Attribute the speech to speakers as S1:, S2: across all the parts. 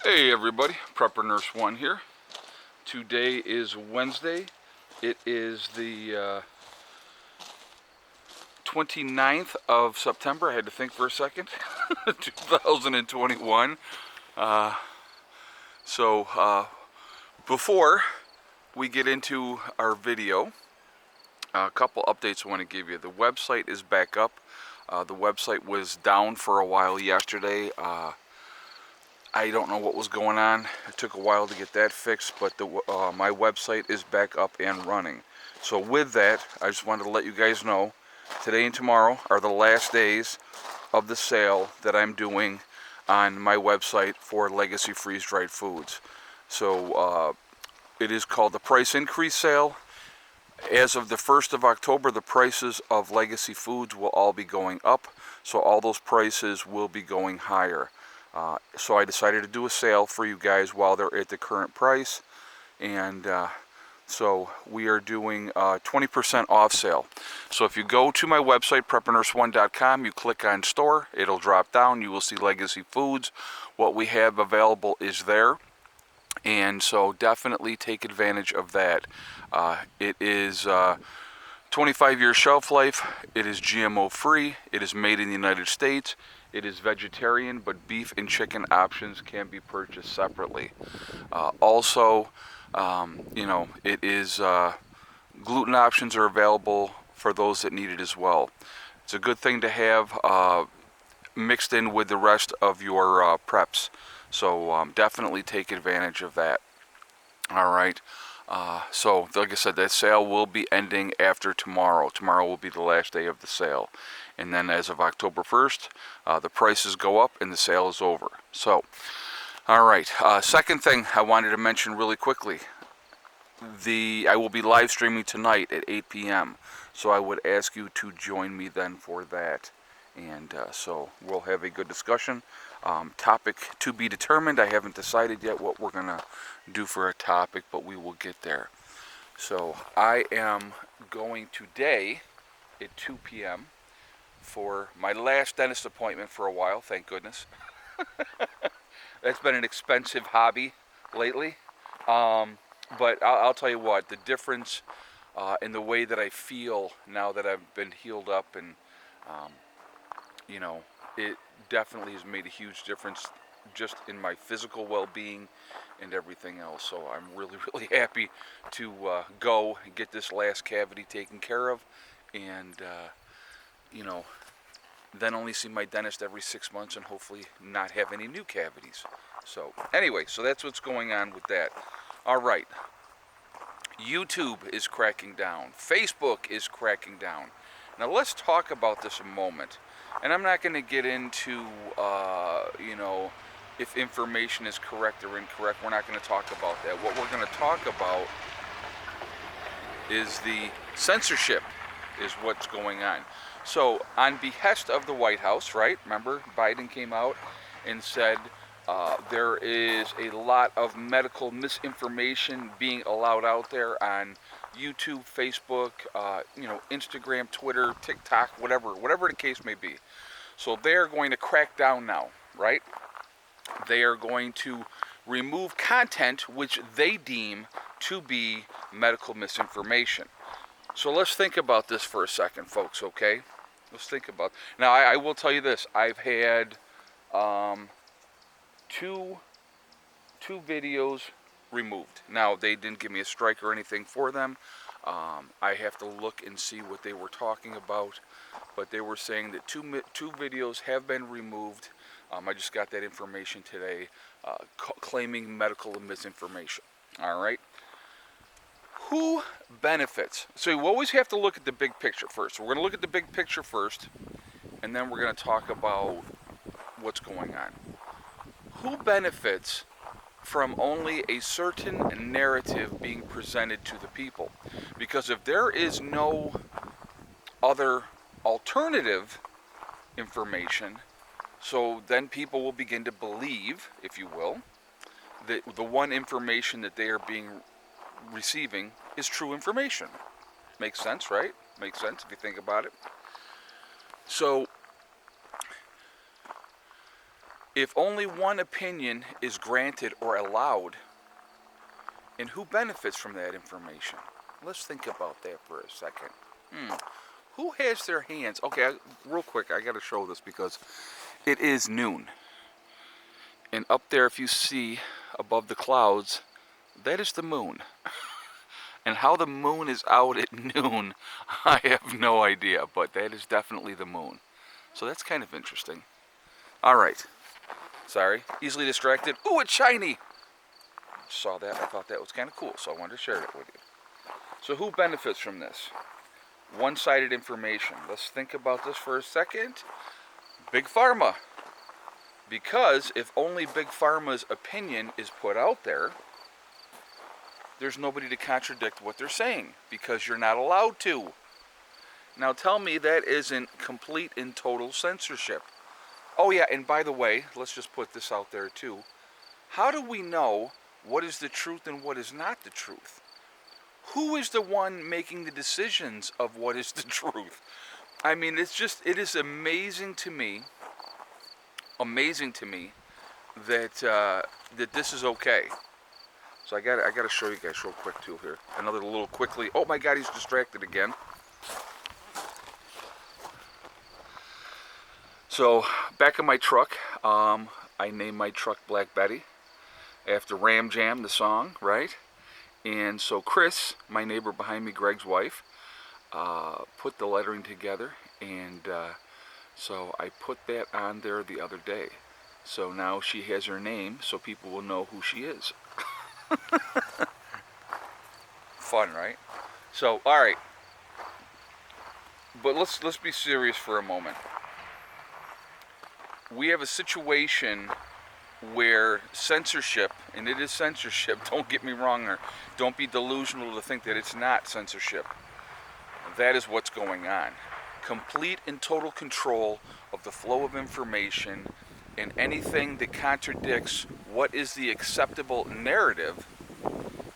S1: Hey everybody, Prepper Nurse 1 here. Today is Wednesday. It is the 29th of September. I had to think for a second. 2021. Before we get into our video, a couple updates I want to give you. The website is back up. The website was down for a while yesterday. I don't know what was going on. It took a while to get that fixed, but my website is back up and running. So with that, I just wanted to let you guys know, today and tomorrow are the last days of the sale that I'm doing on my website for Legacy Freeze-Dried Foods. So it is called the Price Increase Sale. As of the 1st of October, the prices of Legacy Foods will all be going up. So all those prices will be going higher. So I decided to do a sale for you guys while they're at the current price, and so we are doing 20% off sale. So if you go to my website, preppernurse1.com, you click on store, it'll drop down, you will see Legacy Foods. What we have available is there, and so definitely take advantage of that. It is 25-year shelf life, it is GMO free, it is made in the United States. It is vegetarian, but beef and chicken options can be purchased separately. Also, it is gluten options are available for those that need it as well. It's a good thing to have mixed in with the rest of your preps. So definitely take advantage of that. All right. So like I said, that sale will be ending after tomorrow. Tomorrow will be the last day of the sale. And then as of October 1st, the prices go up and the sale is over. So, all right. Second thing I wanted to mention really quickly. I will be live streaming tonight at 8 p.m. So I would ask you to join me then for that. And so we'll have a good discussion. Topic to be determined. I haven't decided yet what we're going to do for a topic, but we will get there. So I am going today at 2 p.m. for my last dentist appointment for a while, thank goodness. That's been an expensive hobby lately. But I'll tell you what, the difference in the way that I feel now that I've been healed up, and it definitely has made a huge difference just in my physical well-being and everything else. So I'm really, really happy to go and get this last cavity taken care of, and then only see my dentist every 6 months and hopefully not have any new cavities. So anyway, so that's what's going on with that. All right. YouTube is cracking down. Facebook is cracking down. Now let's talk about this a moment. And I'm not going to get into, if information is correct or incorrect. We're not going to talk about that. What we're going to talk about is the censorship is what's going on. So on behest of the White House, right? Remember, Biden came out and said there is a lot of medical misinformation being allowed out there on YouTube, Facebook, Instagram, Twitter, TikTok, whatever the case may be. So they're going to crack down now, right? They are going to remove content which they deem to be medical misinformation. So let's think about this for a second, folks, okay? Let's think about. Now, I will tell you this. I've had two videos removed. Now, they didn't give me a strike or anything for them. I have to look and see what they were talking about. But they were saying that two videos have been removed. I just got that information today, claiming medical misinformation. All right. Who benefits? So we always have to look at the big picture first. So we're going to look at the big picture first, and then we're going to talk about what's going on. Who benefits from only a certain narrative being presented to the people? Because if there is no other alternative information, so then people will begin to believe, if you will, that the one information that they are receiving is true information. Makes sense, right? Makes sense if you think about it. So If only one opinion is granted or allowed, and who benefits from that information? Let's think about that for a second. Who has their hands? Okay, real quick, I got to show this because it is noon. And up there, if you see above the clouds, that is the moon. And how the moon is out at noon, I have no idea, but that is definitely the moon. So that's kind of interesting. All right. Sorry, easily distracted. Ooh, it's shiny! Saw that, I thought that was kind of cool, so I wanted to share it with you. So who benefits from this? One-sided information. Let's think about this for a second. Big Pharma. Because if only Big Pharma's opinion is put out there, there's nobody to contradict what they're saying, because you're not allowed to. Now tell me that isn't complete and total censorship. Oh yeah, and by the way, let's just put this out there too. How do we know what is the truth and what is not the truth? Who is the one making the decisions of what is the truth? I mean, it is amazing to me that that this is okay. So I got to show you guys real quick too here. Another little quickly. Oh my God, he's distracted again. So back in my truck, I named my truck Black Betty after Ram Jam, the song, right? And so Chris, my neighbor behind me, Greg's wife, put the lettering together, and so I put that on there the other day. So now she has her name, so people will know who she is. Fun, right? So, all right. But let's be serious for a moment. We have a situation where censorship, and it is censorship, don't get me wrong, or don't be delusional to think that it's not censorship. That is what's going on. Complete and total control of the flow of information, and anything that contradicts what is the acceptable narrative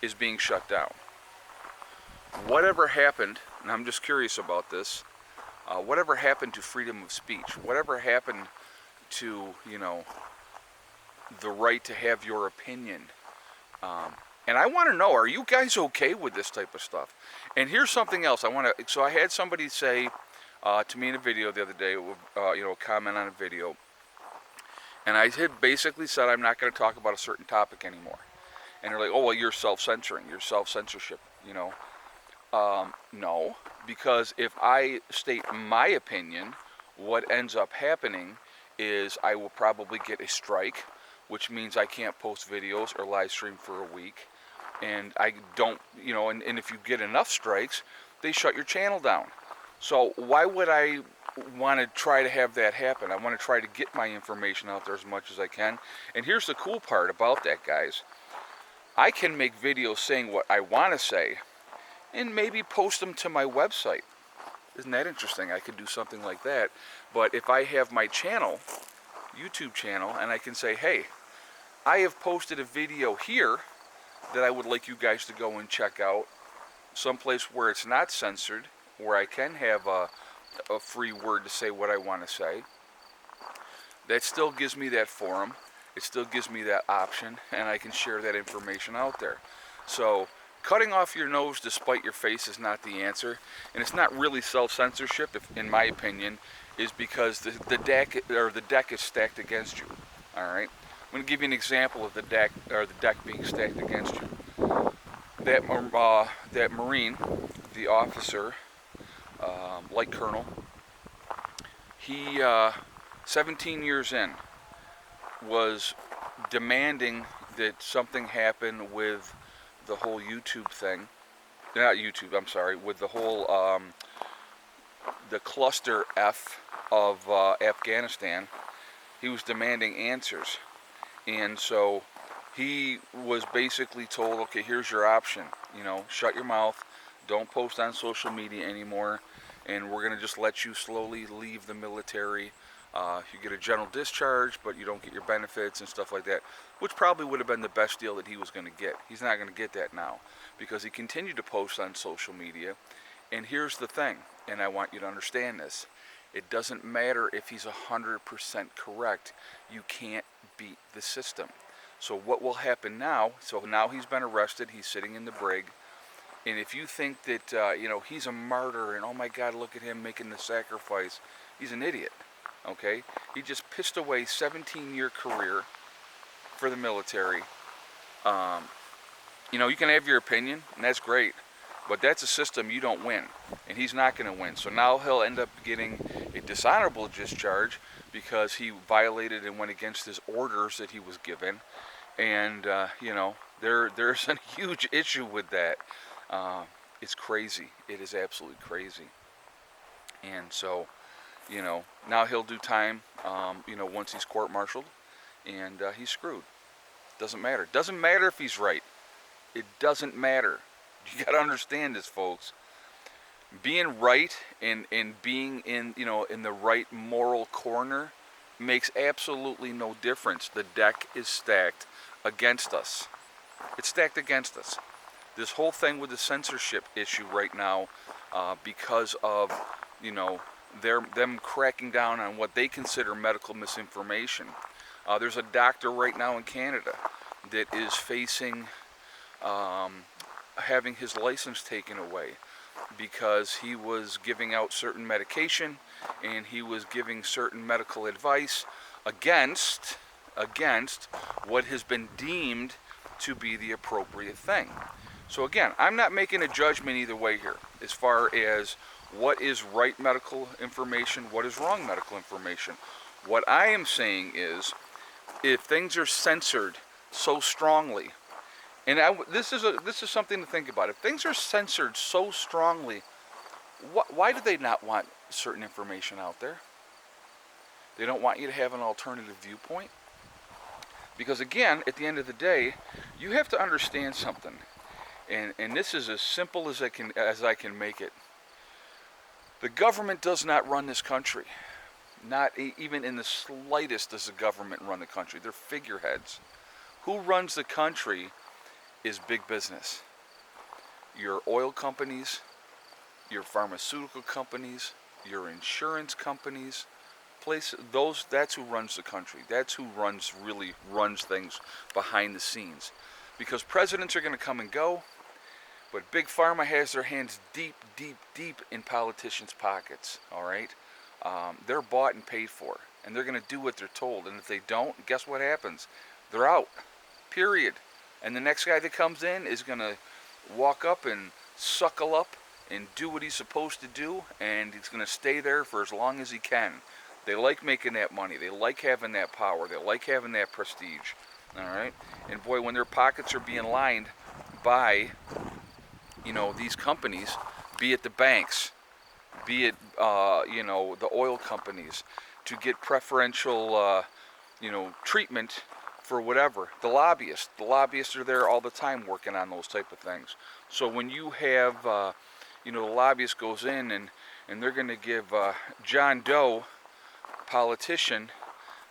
S1: is being shut down. Whatever happened, and I'm just curious about this, whatever happened to freedom of speech? Whatever happened to, the right to have your opinion? And I want to know, are you guys okay with this type of stuff? And here's something else. So I had somebody say to me in a video the other day, comment on a video, and I had basically said I'm not going to talk about a certain topic anymore. And they're like, oh, well, you're self-censoring, you're self-censorship, No, because if I state my opinion, what ends up happening is I will probably get a strike, which means I can't post videos or live stream for a week. And I don't, and if you get enough strikes, they shut your channel down. So why would I want to try to have that happen? I want to try to get my information out there as much as I can. And here's the cool part about that, guys. I can make videos saying what I want to say and maybe post them to my website. Isn't that interesting? I could do something like that. But if I have my channel, YouTube channel, and I can say, hey, I have posted a video here that I would like you guys to go and check out, someplace where it's not censored, where I can have a free word to say what I want to say. That still gives me that forum. It still gives me that option, and I can share that information out there. So cutting off your nose to spite your face is not the answer, and it's not really self-censorship, in my opinion, is because the deck is stacked against you. All right, I'm going to give you an example of the deck being stacked against you. That Marine, the officer, Light Colonel, he 17 years in was demanding that something happen with the whole YouTube thing. Not YouTube, I'm sorry, with the whole the cluster F of Afghanistan. He was demanding answers, and so he was basically told, okay, here's your option, shut your mouth, don't post on social media anymore, and we're going to just let you slowly leave the military. You get a general discharge, but you don't get your benefits and stuff like that, which probably would have been the best deal that he was going to get. He's not going to get that now because he continued to post on social media. And here's the thing, and I want you to understand this. It doesn't matter if he's 100% correct. You can't beat the system. So what will happen now, so now he's been arrested, he's sitting in the brig, and if you think that, he's a martyr and, oh my God, look at him making the sacrifice, he's an idiot, okay? He just pissed away 17-year career for the military. You can have your opinion, and that's great, but that's a system you don't win, and he's not going to win. So now he'll end up getting a dishonorable discharge because he violated and went against his orders that he was given, and, there's a huge issue with that. It's crazy. It is absolutely crazy. And so, now he'll do time, once he's court-martialed, and he's screwed. Doesn't matter. Doesn't matter if he's right. It doesn't matter. You got to understand this, folks. Being right and being in the right moral corner makes absolutely no difference. The deck is stacked against us. It's stacked against us. This whole thing with the censorship issue right now, because of them cracking down on what they consider medical misinformation. There's a doctor right now in Canada that is facing having his license taken away because he was giving out certain medication and he was giving certain medical advice against what has been deemed to be the appropriate thing. So again, I'm not making a judgment either way here as far as what is right medical information, what is wrong medical information. What I am saying is, if things are censored so strongly, and this is something to think about. If things are censored so strongly, why do they not want certain information out there? They don't want you to have an alternative viewpoint? Because again, at the end of the day, you have to understand something. And this is as simple as I can make it. The government does not run this country. Not even in the slightest does the government run the country. They're figureheads. Who runs the country is big business. Your oil companies, your pharmaceutical companies, your insurance companies, that's who runs the country. That's who really runs things behind the scenes. Because presidents are going to come and go, but Big Pharma has their hands deep, deep, deep in politicians' pockets, all right? They're bought and paid for, and they're going to do what they're told. And if they don't, guess what happens? They're out, period. And the next guy that comes in is going to walk up and suckle up and do what he's supposed to do, and he's going to stay there for as long as he can. They like making that money. They like having that power. They like having that prestige, all right? And boy, when their pockets are being lined by, these companies, be it the banks, be it, the oil companies, to get preferential, treatment for whatever. The lobbyists are there all the time working on those type of things. So when you have, the lobbyist goes in and they're going to give John Doe, politician,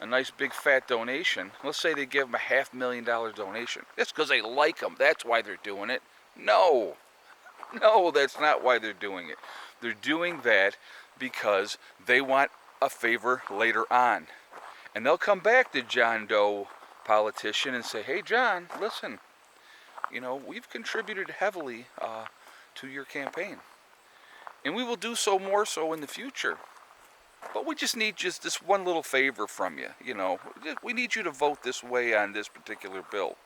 S1: a nice big fat donation. Let's say they give him a $500,000 donation. That's because they like him. That's why they're doing it. No, that's not why they're doing it. They're doing that because they want a favor later on. And they'll come back to John Doe, politician, and say, hey, John, listen, we've contributed heavily to your campaign. And we will do so more so in the future. But we just need this one little favor from you, We need you to vote this way on this particular bill.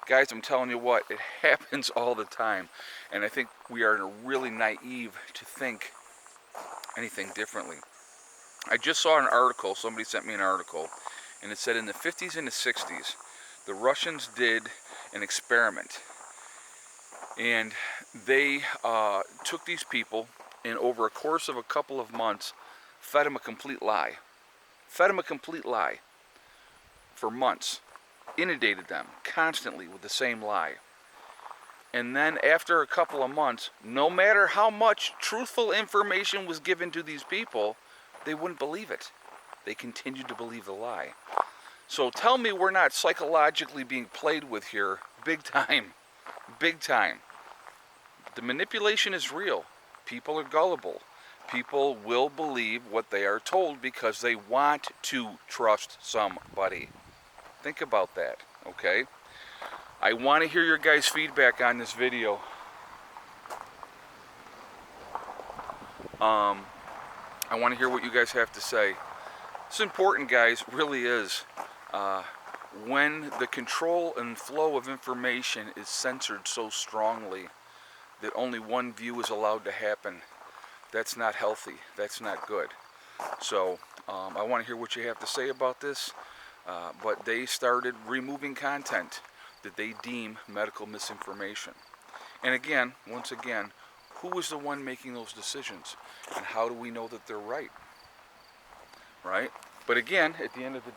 S1: Guys, I'm telling you what, it happens all the time. And I think we are really naive to think anything differently. I just saw an article, somebody sent me an article, and it said in the 50s and the 60s, the Russians did an experiment. And they took these people, and over a course of a couple of months, fed them a complete lie. For months. Inundated them constantly with the same lie. And then after a couple of months, no matter how much truthful information was given to these people, they wouldn't believe it. They continued to believe the lie. So tell me we're not psychologically being played with here big time. Big time. The manipulation is real. People are gullible. People will believe what they are told because they want to trust somebody. Think about that, okay? I want to hear your guys' feedback on this video. I want to hear what you guys have to say. It's important, guys, really is. When the control and flow of information is censored so strongly that only one view is allowed to happen, that's not healthy. That's not good. So I want to hear what you have to say about this. But they started removing content that they deem medical misinformation. And again, once again, who is the one making those decisions? And how do we know that they're right? Right? But again, at the end of the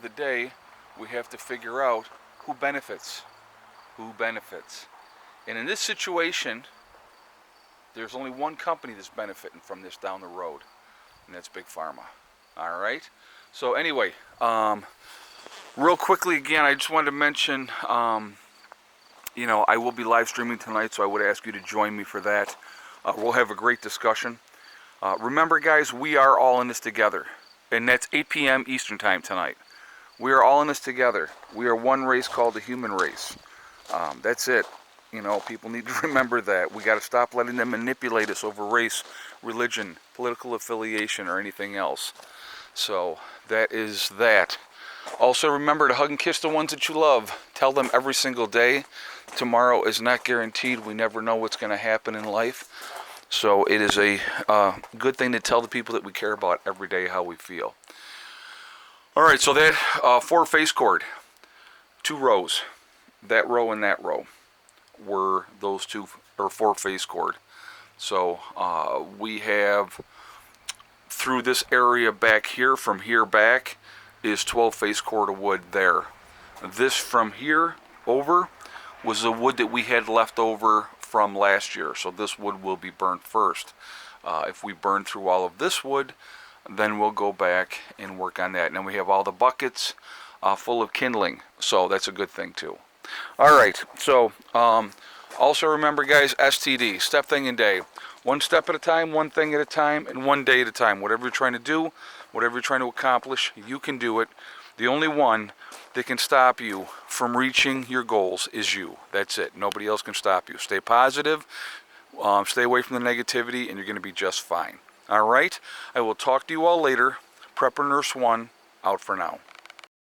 S1: day, we have to figure out who benefits. Who benefits. And in this situation, there's only one company that's benefiting from this down the road, and that's Big Pharma. All right? So anyway, real quickly again, I just wanted to mention, you know, I will be live streaming tonight, so I would ask you to join me for that. We'll have a great discussion. Remember, guys, we are all in this together, and that's 8 p.m. Eastern Time tonight. We are all in this together. We are one race called the human race. That's it. You know, people need to remember that. We got to stop letting them manipulate us over race, religion, political affiliation, or anything else. So that is that. Also, remember to hug and kiss the ones that you love. Tell them every single day. Tomorrow is not guaranteed. We never know what's going to happen in life. So it is a good thing to tell the people that we care about every day how we feel. All right, so that 4-face cord, 2 rows. That row and that row were those 4-face cord. So we have through this area back here, from here back, is 12-face cord of wood there. This from here over was the wood that we had left over from last year. So this wood will be burnt first. If we burn through all of this wood, then we'll go back and work on that. And then we have all the buckets full of kindling. So that's a good thing too. All right, so also remember, guys, STD, step, thing, and day. One step at a time, one thing at a time, and one day at a time. Whatever you're trying to do, whatever you're trying to accomplish, you can do it. The only one that can stop you from reaching your goals is you. That's it. Nobody else can stop you. Stay positive, stay away from the negativity, and you're going to be just fine. All right? I will talk to you all later. Prepper Nurse 1, out for now.